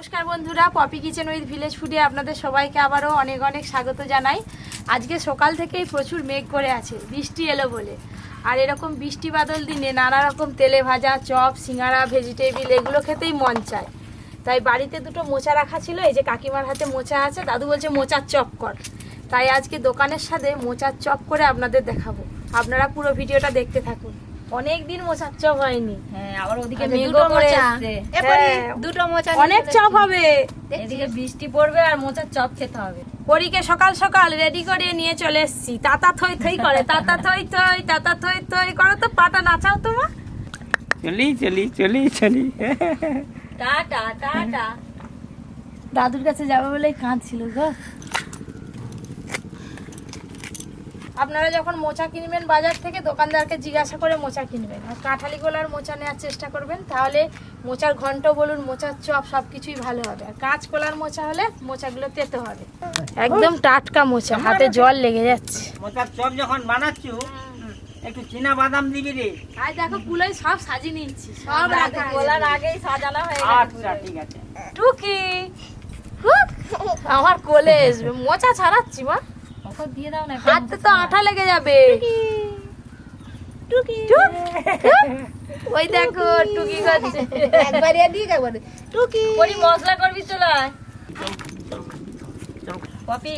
নমস্কার বন্ধুরা, poppy Kitchen with village ফুডে আপনাদের সবাইকে আবারও অনেক অনেক স্বাগত জানাই। আজকে সকাল থেকেই প্রচুর মেঘ করে আছে, বৃষ্টি এলো বলে। আর এরকম বৃষ্টি বাদল দিনে নানা রকম তেলে ভাজা চপ, সিঙ্গারা, ভেজিটেবিল এগুলো খেতেই মন চায়। তাই বাড়িতে দুটো মোচা রাখা ছিল, এই যে কাকিমার হাতে মোচা আছে, দাদু বলছে মোচার চপ কর। তাই আজকে দোকানের সাথে মোচার চপ করে আপনাদের দেখাবো, আপনারা পুরো ভিডিওটা দেখতে থাকুন। অনেক দিন মোচার চপ হয়নি। হ্যাঁ, আবার ওদিকে মেঘও করে আসছে। দুটো মোচা অনেক চপ হবে, এদিকে বৃষ্টি পড়বে আর মোচার চপ খেতে হবে। পরীকে সকাল সকাল রেডি করে নিয়ে চলে এসেছি। তাতা থই থই করে, তাতা থই থই, তাতা থই থই করো তো, পাটা নাচাও তোমার। চলি চলি চলি চলি টাটা টাটা। দাদুর কাছে যাবে বলেই কাঁদছিল গো। আপনারা যখন মোচা কিনবেন বাজার থেকে, দোকানদারকে জিজ্ঞাসা করে মোচা কিনবেন। আর কাঁঠালি গোলার মোচা নেওয়ার চেষ্টা করবেন, তাহলে মোচার ঘন্ট বলুন, মোচার চপ সব কিছুই ভালো হবে। আর কাঁচ কলার মোচা হলে মোচাগুলো তেতো হবে। একদম টাটকা মোচা, হাতে জল লেগে যাচ্ছে। মোচার চপ যখন বানাচ্ছু একটু চীনা বাদাম দিবি রে। আর দেখো পুলাই সব সাজিয়ে নিচ্ছি, সব রাখা বলার আগেই সাজানো হয়ে গেছে। আচ্ছা ঠিক আছে। টুকি আমার কোলে আসবে, মোচা ছাড়াচ্ছি মা। ওকে দিয়ে দাও না, হাতে তো আঠা লেগে যাবে। টুকি ওই দেখো টুকি করছে, একবার দিয়ে একবার টুকি। পরি মশলা করবি চলে পপি।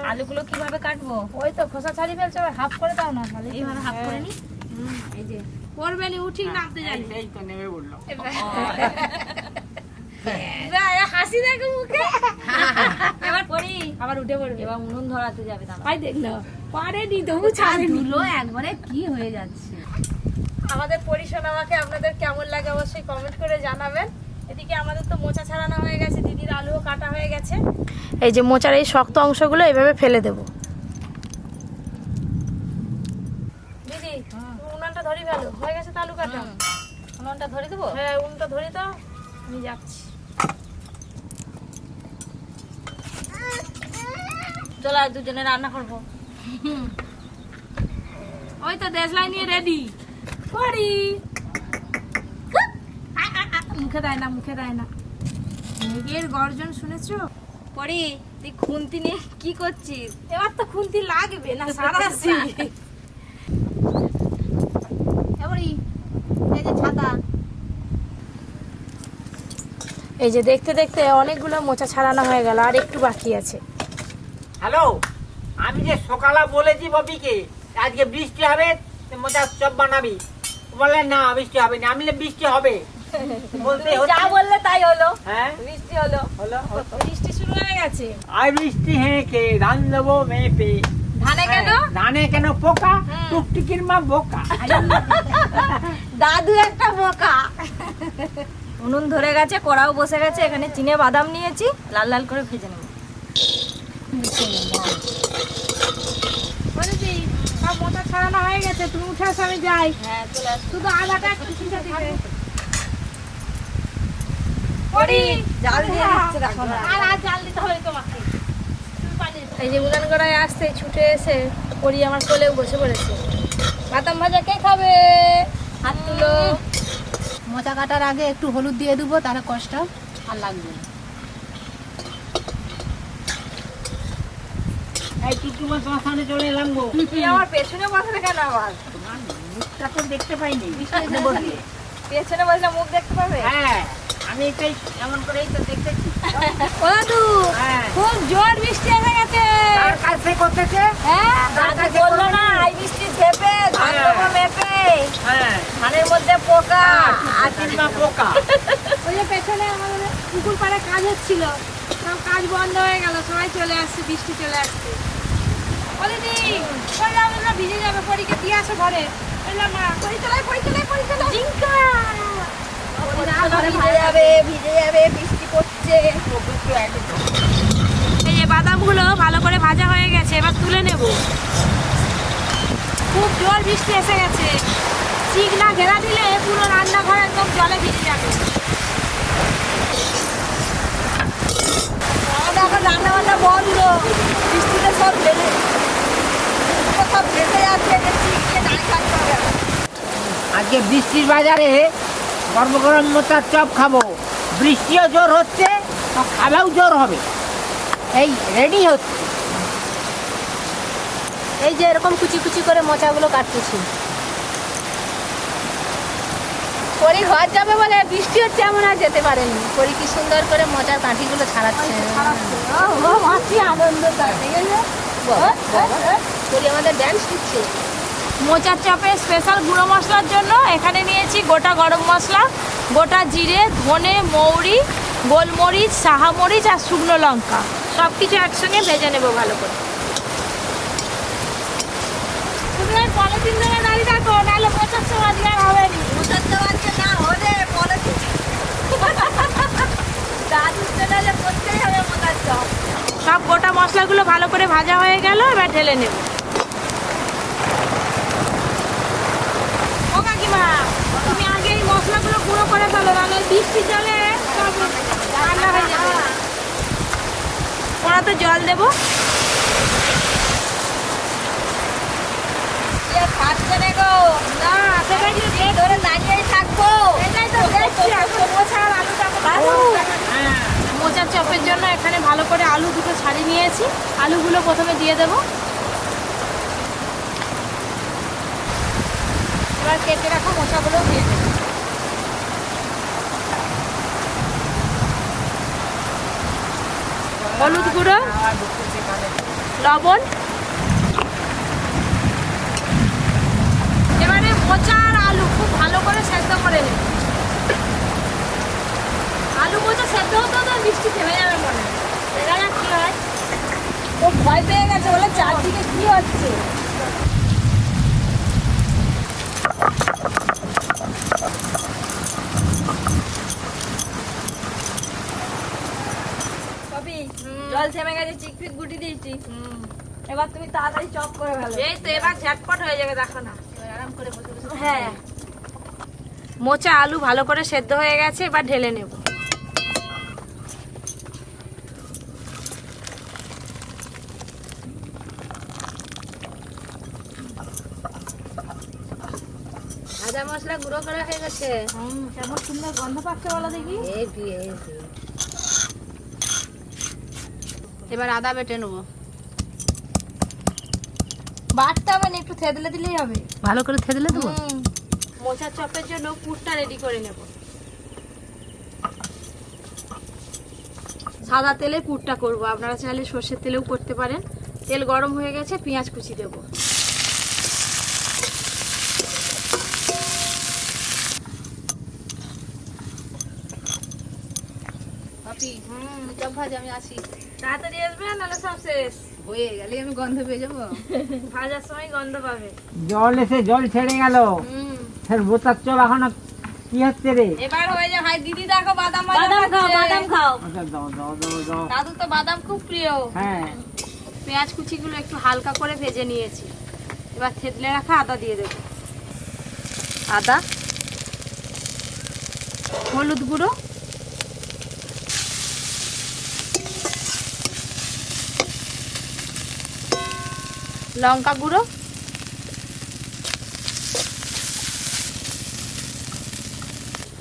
আলুগুলো কিভাবে কাটবো? ওই তো খোসা ছাড়িয়ে ফেলছে, হাফ করে দাও না তাহলে। এইভাবে হাফ করে নি। এই যে করবে নি, উঠি নামতে জানি। এই তো নেমে বললো। হাসি দেখো মুখে। এবার পরি আবার উঠে পড়বে, এবার উনুন ধরাতে যাবে। ভাই দেখলো পারেনি, তবু ছাড়েনি। ধুলো একবারে কি হয়ে যাচ্ছে। আমাদের পরিশোনামাকে আপনাদের কেমন লাগে অবশ্যই কমেন্ট করে জানাবেন। এদিকে আমাদের তো মোচা ছাড়ানো হয়ে গেছে, দিদির আলুও কাটা হয়ে গেছে। এই যে মোচার এই শক্ত অংশগুলো এইভাবে ফেলে দেব। দিদি উনানটা ধরি ভালো হয়ে গেছে, তো আলু কাটা। উনুনটা ধরে দেবো? হ্যাঁ উনুনটা ধরি তো, আমি যাচ্ছি। চলো আর দুজনে রান্না করবো। ওই তো দেশলাই নিয়ে রেডি করি। মুখে দেয় না, মুখে দেয় না। মেঘের গর্জন শুনেছো? পরি তুই খুন্তি নিয়ে কি করছিস? এবার তো খুন্তি লাগবে না, সারাছি। এবারই এই যে ছাতা। এই যে দেখতে দেখতে অনেকগুলো মোচা ছাড়ানো হয়ে গেল, আর একটু বাকি আছে। হ্যালো, আমি যে সকালে বলেছি ববিকে আজকে বৃষ্টি হবে, মোচার চপ বানাবি। বলে না বৃষ্টি হবে না। আমি বললাম বৃষ্টি হবে। বলতে যা বললে তাই হলো। হ্যাঁ বৃষ্টি হলো। হলো। বৃষ্টি শুরু হয়ে গেছে। আর বৃষ্টি হেঁকে ধান দেবো মেপে। ধানে কেন? ধানে কেন পোকা? টুকটিকির মা বোকা। দাদু একটা বোকা। উনুন ধরে গেছে, কড়াও বসে গেছে। এখানে চিনে বাদাম নিয়েছি, লাল লাল করে ভেজে নেব। বলেছি সব মোচা ছাড়ানো হয়ে গেছে, তুমি উঠে আসো, আমি যাই। হ্যাঁ চলে আস। শুধু আলাদা একটু চিন্তা দিবে। জাল দিয়ে দিচ্ছে দেখো না। আর জাল দিতে হবে তোমাকে। এই যে উনান গড়ায় আসতে ছুটে এসে পরি আমার কোলেও বসে পড়েছে। বাদাম ভাজা কে খাবে? হাত তুলো। মোচা কাটার আগে একটু হলুদ দিয়ে দেবো, তাহলে কষ্ট আর লাগবে না। এই টুকটুমা তোমার সামনে চলে এলাম গো। তুই আমার পেছনে বসে কেন? আবার তোমার মুখটা তো দেখতে পাইনি। পেছনে বসলে মুখ দেখতে পাবে? হ্যাঁ, আমি এটাই এমন করেই তো দেখতেছি। ও দাদু, হ্যাঁ। খুব জোর বৃষ্টি এসে গেছে। তার কাছে করতেছে। হ্যাঁ দাদু বললো না আই বৃষ্টি ঝেপে ধান দেবো মেপে। হ্যাঁ, ধানের মধ্যে পোকা। আর তিনমা পোকা। ওই যে পেছনে আমাদের পুকুর পাড়ে কাজ হচ্ছিল, সব কাজ বন্ধ হয়ে গেল, সবাই চলে আসছে, বৃষ্টি চলে আসছে। ও দিদি আমরা ভিজে যাবে, পরীকে দিয়ে আসো ঘরে। বললাম মা পরীক্ষা জিঙ্কা ভিজে যাবে ভিজে যাবে, বৃষ্টি পড়ছে। এই যে বাদামগুলো ভালো করে ভাজা হয়ে গেছে, এবার তুলে নেব। খুব জোর বৃষ্টি এসে গেছে, চিক না ঘেরা দিলে পুরো রান্নাঘর একদম জলে ভিজে যাবে। আমাদের এখন রান্না বান্না বন্ধ, বৃষ্টিতে সব ভেসে যাচ্ছে। আজকে বৃষ্টির বাজারে গরম গরম মোচার চপ খাবো। বৃষ্টিও জোর হচ্ছে, তো খাবেও জোর হবে, এই রেডি হচ্ছে। এই যে এরকম কুচি কুচি করে মোচাগুলো কাটতেছি। পরি ঘর যাবে বলে বৃষ্টি হচ্ছে এমন আর যেতে পারেনি। পরি কি সুন্দর করে মোচার কাঠিগুলো ছাড়াচ্ছে। আনন্দ পরি আমাদের ড্যান্স দিচ্ছে। মোচার চপে স্পেশাল গুঁড়ো মশলার জন্য এখানে নিয়েছি গোটা গরম মশলা, গোটা জিরে, ধনে, মৌরি, গোলমরিচ, সাহামরিচ আর শুকনো লঙ্কা সব কিছু একসঙ্গে ভেজে নেব ভালো করে। তুমি ওই পলিথিন ধরে দাঁড়িয়ে থাকো, নাহলে মোচার চপ আজকে আর হবে না। মোচার চপ আজকে না হলে পলিথিন দাদুর চ্যানেলে করতেই হবে মোচার চপ। সব গোটা মশলাগুলো ভালো করে ভাজা হয়ে গেল, এবার ঢেলে নেব। ও কাকিমা, তুমি আগে এই মশলাগুলো গুঁড়ো করে ফেলো, নাহলে বৃষ্টি জলে সব ঠান্ডা হয়ে যাবে। ওরা তো জল দেবো। খাচ্ছে না গো, না সেটাই তো এই ধরে দাঁড়িয়েই থাকবো। এটাই তো দেখছি। এখন মোচা আর আলুটা মোচার চপের জন্য এখানে ভালো করে আলু দুটো ছাড়িয়ে নিয়েছি। আলুগুলো প্রথমে দিয়ে দেব, এবার কেটে রাখা মোচাগুলোও দিয়ে দেব। হলুদ গুঁড়ো, লবণ, এবারে মোচা আর আলু খুব ভালো করে সেদ্ধ করে নেব। আলু মোচা সেদ্ধ হতে তো বৃষ্টি থেমে যাবে মনে হয়। দেখা যাক কি হয়। ও ভয় পেয়ে গেছে, বলে চারদিকে কি হচ্ছে। জল থেমে গেছে, চিকপিক গুটি দিয়েছি। এবার তুমি তাড়াতাড়ি চপ করে ফেলো। এই তো এবার ঝটপট হয়ে যাবে, দেখো না। আরাম করে বসে বসে। হ্যাঁ, মোচা আলু ভালো করে সেদ্ধ হয়ে গেছে, এবার ঢেলে নেব। ভাজা মশলা গুঁড়ো করা হয়ে গেছে। কেমন সুন্দর গন্ধ পাচ্ছে বলো দেখি। এবার আদা বেটে নেবো। বাটতে হবে না, একটু থেদলে দিলেই হবে। ভালো করে থেদলে দেবো। মোচার চপের জন্য পুরটা রেডি করে নেব। সাদা তেলে পুরটা করব, আপনারা চাইলে সর্ষের তেলেও করতে পারেন। তেল গরম হয়ে গেছে, পেঁয়াজ কুচি দেব। পাপি, চপ ভাজ, আমি আসি। তাড়াতাড়ি আসবে, নাহলে সব শেষ হয়ে গেলে আমি গন্ধ পেয়ে যাবো। ভাজার সময় গন্ধ পাবে। জল এসে জল ছেড়ে গেল, ফের মোচার চপ এখনো কি হচ্ছে রে? এবার হয়ে যাবে। ভাই দিদি দেখো বাদাম বাদাম খাও, বাদাম খাও। আচ্ছা, দাও দাও দাও দাও। দাদু তো বাদাম খুব প্রিয়। হ্যাঁ, পেঁয়াজ কুচিগুলো একটু হালকা করে ভেজে নিয়েছি। এবার থেতলে রাখা আদা দিয়ে দেব। আদা, হলুদ গুঁড়ো, লঙ্কা গুঁড়ো,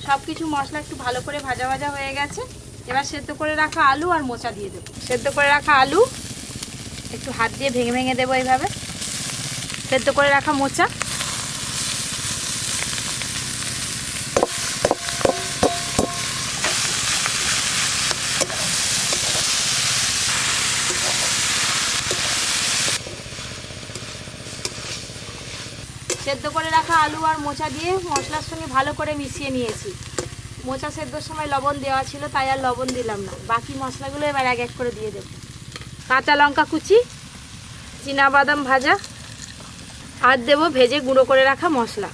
সবকিছু মশলা একটু ভালো করে ভাজা ভাজা হয়ে গেছে। এবার সেদ্ধ করে রাখা আলু আর মোচা দিয়ে দেবো। সেদ্ধ করে রাখা আলু একটু হাত দিয়ে ভেঙে ভেঙে দেবো এইভাবে। সেদ্ধ করে রাখা মোচা, সেদ্ধ করে রাখা আলু আর মোচা দিয়ে মশলার সঙ্গে ভালো করে মিশিয়ে নিয়েছি। মোচা সেদ্ধর সময় লবণ দেওয়া ছিল, তাই আর লবণ দিলাম না। বাকি মশলাগুলো এবার এক এক করে দিয়ে দেব। কাঁচা লঙ্কা কুচি, চীনাবাদাম ভাজা, আর দেব ভেজে গুঁড়ো করে রাখা মশলা।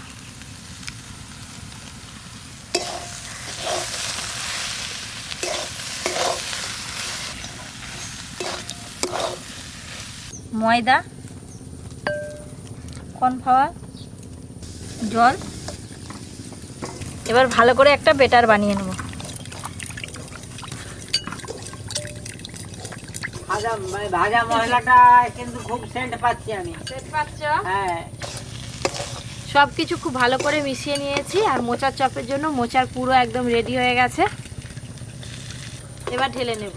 ময়দা, কর্নফ্লাওয়ার, জল। এবার ভালো করে একটা বেটার বানিয়ে নেব। ভাজা মশলাটা কিন্তু খুব সেন্ট পাচ্ছি আমি। সেট পাচ্ছ? হ্যাঁ, সব কিছু খুব ভালো করে মিশিয়ে নিয়েছি। আর মোচার চপের জন্য মোচার পুরো একদম রেডি হয়ে গেছে। এবার ঢেলে নেব।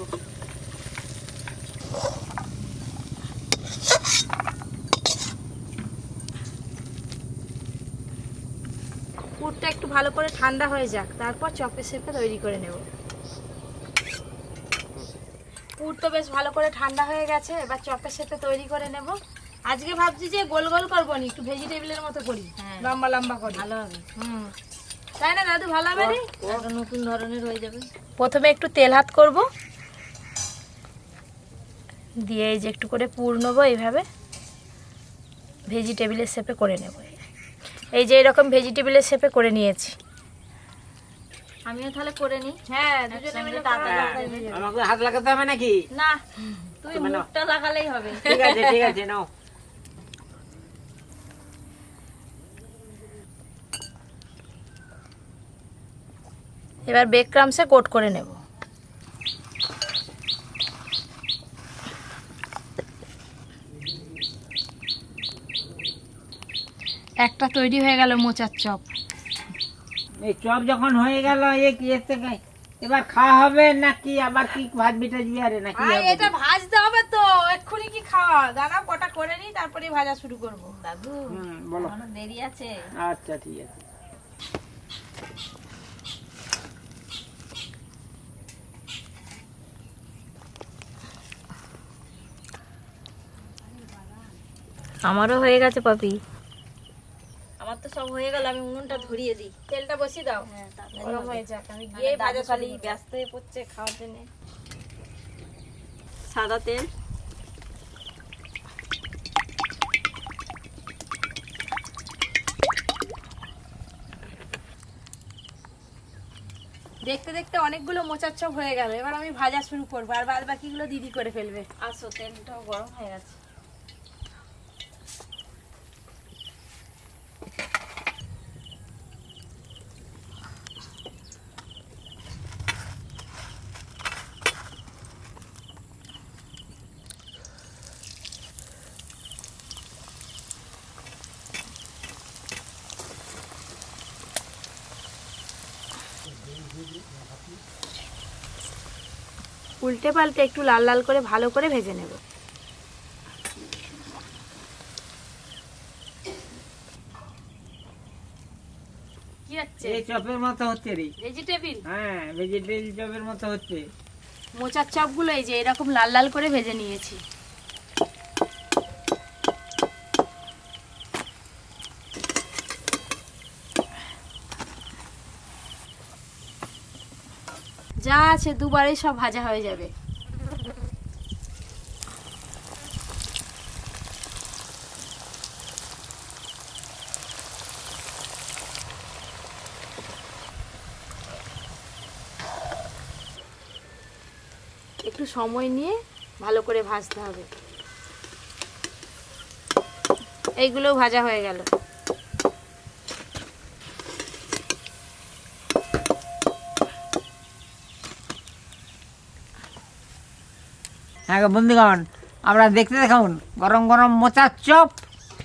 পুরটা একটু ভালো করে ঠান্ডা হয়ে যাক, তারপর চপের শেপে তৈরি করে নেব। পুর তো বেশ ভালো করে ঠান্ডা হয়ে গেছে, এবার চপের শেপে তৈরি করে নেব। আজকে ভাবছি যে গোল গোল করবো নি, একটু ভেজিটেবিলের মতো করি, লম্বা লম্বা করি, ভালো হবে। তাই না দাদু? ভালো হবে রে, একটা নতুন ধরনের হয়ে যাবে। প্রথমে একটু তেল হাত করব, দিয়ে এই যে একটু করে পুর নেবো, এইভাবে ভেজিটেবিলের শেপে করে নেব। এই যে এরকম ভেজিটেবিলের শেপে করে নিয়েছি। আমিও তাহলে করে নিই। হ্যাঁ, দুজনে মিলে তাড়াতাড়ি। আমাকে হাত লাগাতে হবে নাকি? না, তুই মুখটা লাগালেই হবে। ঠিক আছে ঠিক আছে, নাও। এবার বেক ক্রামসে কোট করে নেব। একটা তৈরি হয়ে গেল মোচার চপ। এই চপ যখন হয়ে গেল, এবার খাওয়া হবে নাকি আবার কি ভাজবি টাজবি আরে নাকি হবে? এটা ভাজতে হবে তো, এক্ষুনি কি খাওয়া? দাঁড়া কটা করে নিই, তারপরে ভাজা শুরু করব। দাদু বলো। এখনো দেরি আছে। আচ্ছা ঠিক আছে। আমারও হয়ে গেছে পাপি। আমার তো সব হয়ে গেল, আমি উনুনটা ধরিয়ে দিই। তেলটা বসিয়ে দাও, হ্যাঁ, তাড়াতাড়ি গরম হবে। হয়ে যাক, আমি গিয়ে গিয়ে ভাজা খালি শুরু করব। ব্যস্ত হয়ে পড়ছে খাওয়ার জন্য। সাদা তেল, দেখতে দেখতে অনেকগুলো মোচার চপ হয়ে গেল, এবার আমি ভাজা শুরু করবো, আর বাদ বাকিগুলো দিদি করে ফেলবে। আসো তেলটাও গরম হয়ে গেছে। উল্টে পাল্টে একটু লাল লাল করে ভালো করে ভেজে নেব। কি হচ্ছে? এই চপের মতো হচ্ছে রে। ভেজিটেবিল, হ্যাঁ, ভেজিটেবিল চপের মতো হচ্ছে। মোচার চপগুলো এই যে এরকম লাল লাল করে ভেজে নিয়েছি। যা আছে দুবারেই সব ভাজা হয়ে যাবে। একটু সময় নিয়ে ভালো করে ভাজতে হবে। এইগুলোও ভাজা হয়ে গেল। হ্যাঁ গো বন্ধুগণ, আমরা দেখতে দেখুন গরম গরম মোচার চপ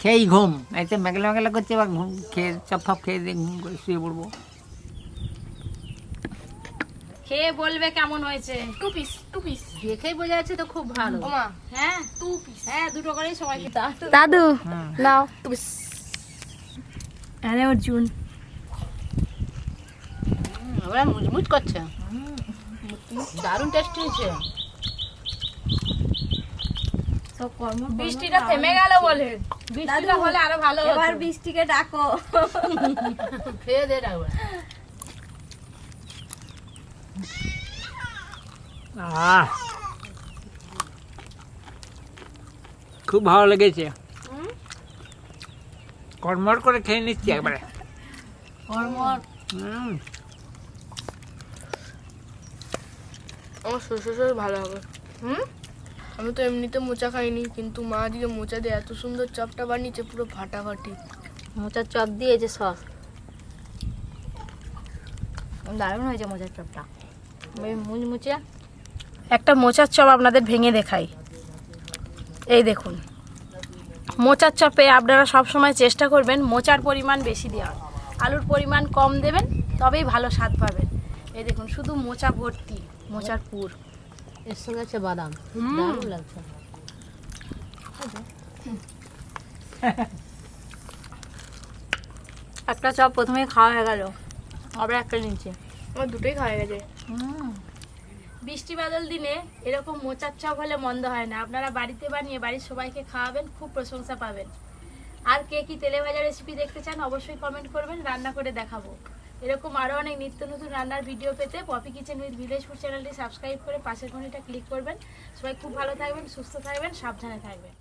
খেয়েই ঘুম। এই তো মেঘলা মেঘলা করছে, এবার ঘুম খেয়ে চপ ফপ খেয়ে দিয়ে ঘুম করে শুয়ে পড়বো। খেয়ে বলবে কেমন হয়েছে। টু পিস দেখেই বোঝা যাচ্ছে তো খুব ভালো। ওমা, হ্যাঁ 2 পিস, হ্যাঁ দুটো করেই সবাই খেতে। দাদু নাও 2 পিস। আরে অর্জুন, ওরা মুচমুচ করছে, দারুণ টেস্টি হয়েছে। সব কর্ম বৃষ্টিটা থেমে গেল বলে, বৃষ্টিটা হলে আরো ভালো হতো। এবার বৃষ্টিকে ডাকো। খেয়ে দে রাখবে। খুব ভালো লেগেছে, কড়মড় করে খেয়ে নিচ্ছি একবারে। আমার শ্বশুর ভালো হবে। আমি তো এমনিতে মোচা খাইনি, কিন্তু মা আজকে মোচা দিয়ে এত সুন্দর চপটা বানিয়েছে, পুরো ফাটাফাটি। মোচার চপ দিয়ে যে সস, দারুণ হয়েছে মোচার চপটা, মুচমুচে। একটা মোচার চপ আপনাদের ভেঙে দেখাই। এই দেখুন, মোচার চপে আপনারা সব সময় চেষ্টা করবেন মোচার পরিমাণ বেশি দেওয়ার, আলুর পরিমাণ কম দেবেন, তবেই ভালো স্বাদ পাবেন। এই দেখুন শুধু মোচা ভর্তি। মোচার পুর। এর সঙ্গে আছে বাদাম, দারুণ লাগছে। একটা চপ প্রথমে খাওয়া হয়ে গেল, আবার একটা নিচে। আমার দুটোই খাওয়া গেছে। বৃষ্টি বাদল দিনে এরকম মোচার চপ হলে মন্দ হয় না। আপনারা বাড়িতে বানিয়ে বাড়ির সবাইকে খাওয়াবেন, খুব প্রশংসা পাবেন। আর কে কি তেলে ভাজা রেসিপি দেখতে চান অবশ্যই কমেন্ট করবেন, রান্না করে দেখাবো। এরকম আরও অনেক নিত্য নতুন রান্নার ভিডিও পেতে Poppy Kitchen with village food চ্যানেলটি সাবস্ক্রাইব করে পাশের ঘন্টিটা ক্লিক করবেন। সবাই খুব ভালো থাকবেন, সুস্থ থাকবেন, সাবধানে থাকবেন।